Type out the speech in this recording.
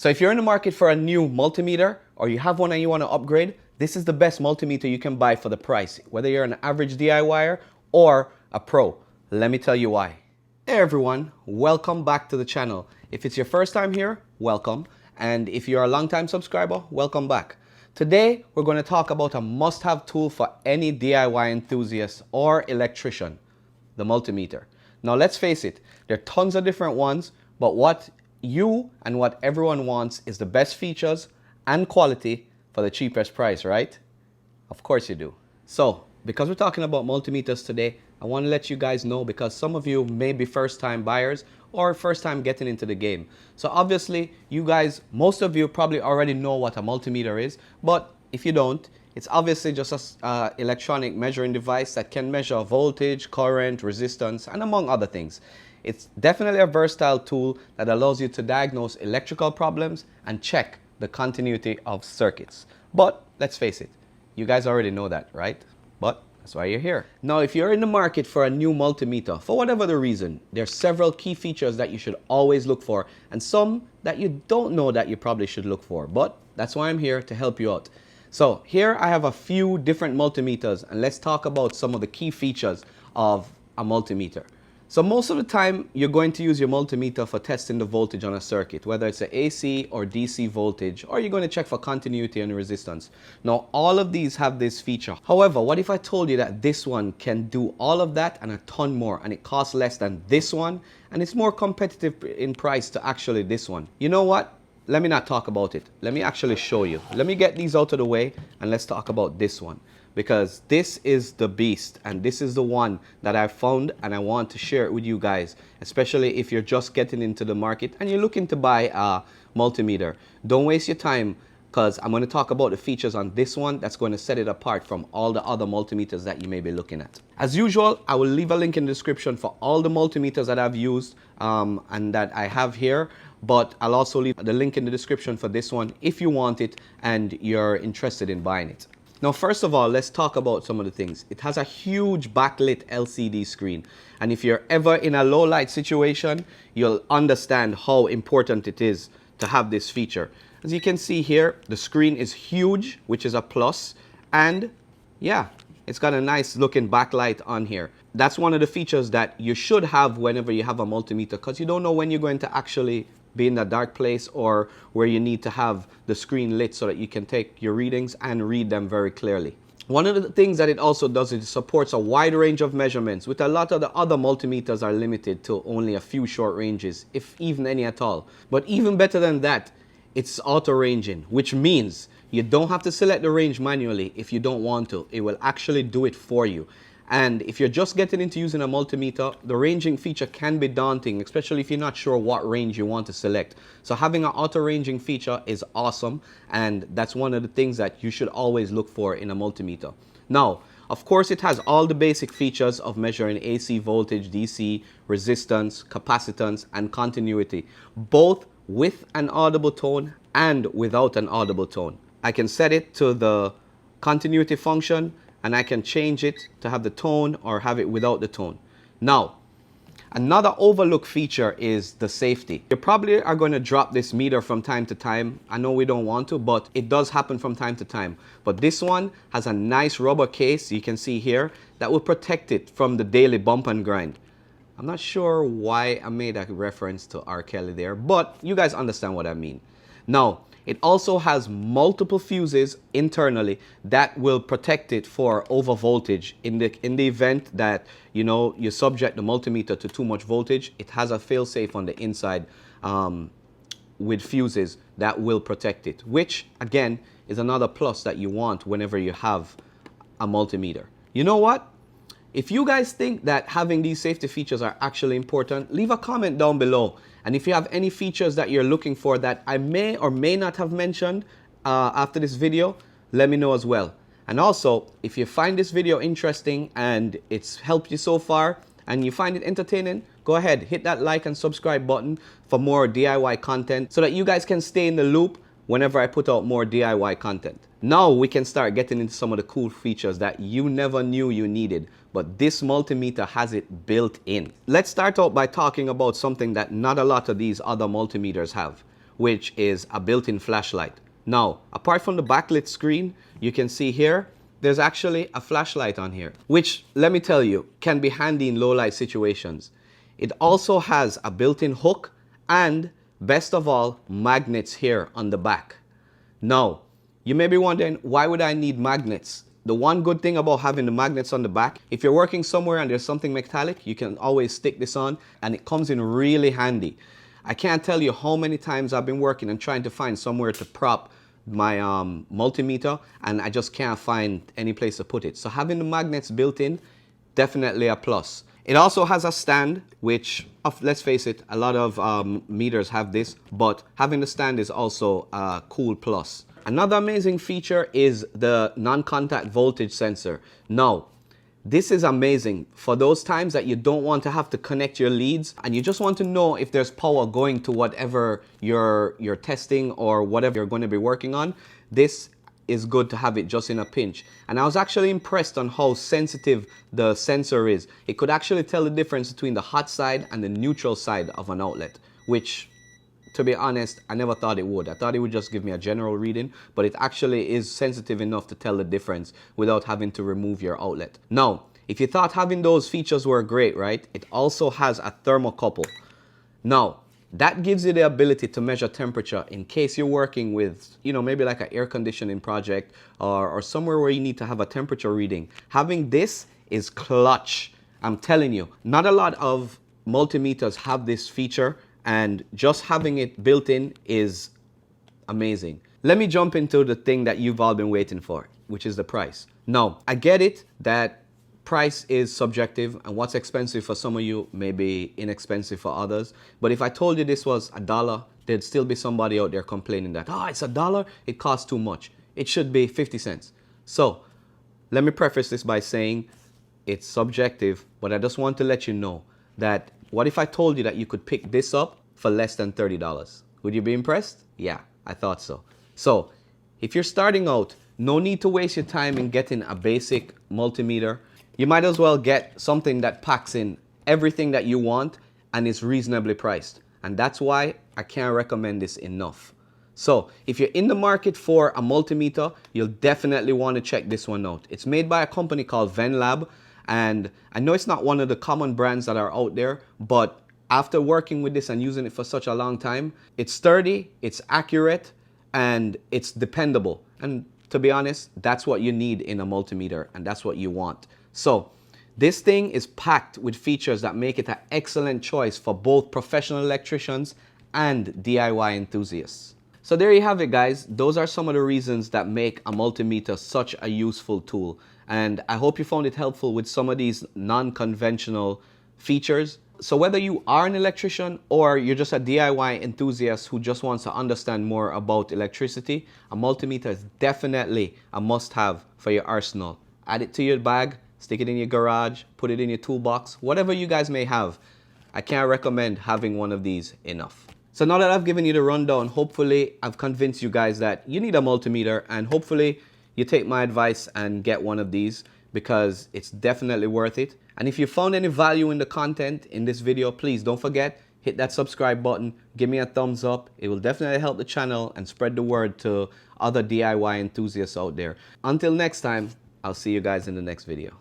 So if you're in the market for a new multimeter or you have one and you want to upgrade, this is the best multimeter you can buy for the price, whether you're an average DIYer or a pro. Let me tell you why. Hey everyone, welcome back to the channel. If it's your first time here, welcome. And if you're a long-time subscriber, welcome back. Today, we're going to talk about a must-have tool for any DIY enthusiast or electrician, the multimeter. Now let's face it, there are tons of different ones, but what you and what everyone wants is the best features and quality for the cheapest price, right? Of course you do. So, because we're talking about multimeters today, I want to let you guys know because some of you may be first-time buyers or first-time getting into the game. So obviously, you guys, most of you probably already know what a multimeter is, but if you don't, it's obviously just an electronic measuring device that can measure voltage, current, resistance, and among other things. It's definitely a versatile tool that allows you to diagnose electrical problems and check the continuity of circuits. But let's face it, you guys already know that, right? But that's why you're here. Now, if you're in the market for a new multimeter, for whatever the reason, there are several key features that you should always look for and some that you don't know that you probably should look for. But that's why I'm here to help you out. So here I have a few different multimeters and let's talk about some of the key features of a multimeter. So most of the time you're going to use your multimeter for testing the voltage on a circuit, whether it's an AC or DC voltage, or you're going to check for continuity and resistance. Now all of these have this feature. However, what if I told you that this one can do all of that and a ton more, and it costs less than this one, and it's more competitive in price to actually this one? You know what? Let me not talk about it. Let me actually show you. Let me get these out of the way and let's talk about this one. Because this is the beast and this is the one that I found and I want to share it with you guys, especially if you're just getting into the market and you're looking to buy a multimeter. Don't waste your time because I'm going to talk about the features on this one that's going to set it apart from all the other multimeters that you may be looking at. As usual, I will leave a link in the description for all the multimeters that I've used and that I have here. But I'll also leave the link in the description for this one if you want it and you're interested in buying it. Now, first of all, let's talk about some of the things. It has a huge backlit LCD screen. And if you're ever in a low light situation, you'll understand how important it is to have this feature. As you can see here, the screen is huge, which is a plus. And yeah, it's got a nice looking backlight on here. That's one of the features that you should have whenever you have a multimeter, because you don't know when you're going to actually be in a dark place or where you need to have the screen lit so that you can take your readings and read them very clearly. One of the things that it also does is it supports a wide range of measurements, with a lot of the other multimeters are limited to only a few short ranges, if even any at all. But even better than that, it's auto ranging, which means you don't have to select the range manually if you don't want to. It will actually do it for you. And if you're just getting into using a multimeter, the ranging feature can be daunting, especially if you're not sure what range you want to select. So having an auto ranging feature is awesome, and that's one of the things that you should always look for in a multimeter. Now, of course, it has all the basic features of measuring AC voltage, DC, resistance, capacitance, and continuity, both with an audible tone and without an audible tone. I can set it to the continuity function, and I can change it to have the tone or have it without the tone. Now, another overlooked feature is the safety. You probably are going to drop this meter from time to time. I know we don't want to, but it does happen from time to time. But this one has a nice rubber case, you can see here, that will protect it from the daily bump and grind. I'm not sure why I made a reference to R. Kelly there, but you guys understand what I mean. Now, it also has multiple fuses internally that will protect it for over voltage. In the event that you subject the multimeter to too much voltage, it has a fail-safe on the inside with fuses that will protect it, which again is another plus that you want whenever you have a multimeter. You know what? If you guys think that having these safety features are actually important, leave a comment down below. And if you have any features that you're looking for that I may or may not have mentioned after this video, let me know as well. And also, if you find this video interesting and it's helped you so far and you find it entertaining, go ahead, hit that like and subscribe button for more DIY content so that you guys can stay in the loop whenever I put out more DIY content. Now we can start getting into some of the cool features that you never knew you needed, but this multimeter has it built in. Let's start out by talking about something that not a lot of these other multimeters have, which is a built-in flashlight. Now, apart from the backlit screen, you can see here, there's actually a flashlight on here, which, let me tell you, can be handy in low light situations. It also has a built-in hook and, best of all, magnets here on the back. Now, you may be wondering, why would I need magnets? The one good thing about having the magnets on the back, if you're working somewhere and there's something metallic, you can always stick this on and it comes in really handy. I can't tell you how many times I've been working and trying to find somewhere to prop my multimeter, and I just can't find any place to put it. So having the magnets built in, definitely a plus. It also has a stand, which, let's face it, a lot of meters have this, but having the stand is also a cool plus. Another amazing feature is the non-contact voltage sensor. Now, this is amazing for those times that you don't want to have to connect your leads and you just want to know if there's power going to whatever you're testing or whatever you're going to be working on. This is good to have it just in a pinch. And I was actually impressed on how sensitive the sensor is. It could actually tell the difference between the hot side and the neutral side of an outlet, which, to be honest, I never thought it would. I thought it would just give me a general reading, but it actually is sensitive enough to tell the difference without having to remove your outlet. Now, if you thought having those features were great, right? It also has a thermocouple. Now, that gives you the ability to measure temperature in case you're working with, maybe like an air conditioning project or somewhere where you need to have a temperature reading. Having this is clutch. I'm telling you, not a lot of multimeters have this feature, and just having it built in is amazing. Let me jump into the thing that you've all been waiting for, which is the price. Now, I get it that price is subjective, and what's expensive for some of you may be inexpensive for others. But if I told you this was $1, there'd still be somebody out there complaining that, oh, it's $1, it costs too much. It should be 50 cents. So let me preface this by saying it's subjective, but I just want to let you know that what if I told you that you could pick this up for less than $30? Would you be impressed? Yeah, I thought so. So if you're starting out, no need to waste your time in getting a basic multimeter. You might as well get something that packs in everything that you want and is reasonably priced. And that's why I can't recommend this enough. So if you're in the market for a multimeter, you'll definitely want to check this one out. It's made by a company called VenLab. And I know it's not one of the common brands that are out there, but after working with this and using it for such a long time, it's sturdy, it's accurate, and it's dependable. And to be honest, that's what you need in a multimeter, and that's what you want. So this thing is packed with features that make it an excellent choice for both professional electricians and DIY enthusiasts. So there you have it, guys. Those are some of the reasons that make a multimeter such a useful tool. And I hope you found it helpful with some of these non-conventional features. So whether you are an electrician or you're just a DIY enthusiast who just wants to understand more about electricity, a multimeter is definitely a must-have for your arsenal. Add it to your bag, stick it in your garage, put it in your toolbox, whatever you guys may have. I can't recommend having one of these enough. So now that I've given you the rundown, hopefully I've convinced you guys that you need a multimeter, and hopefully you take my advice and get one of these, because it's definitely worth it. And if you found any value in the content in this video, please don't forget, hit that subscribe button, give me a thumbs up. It will definitely help the channel and spread the word to other DIY enthusiasts out there. Until next time, I'll see you guys in the next video.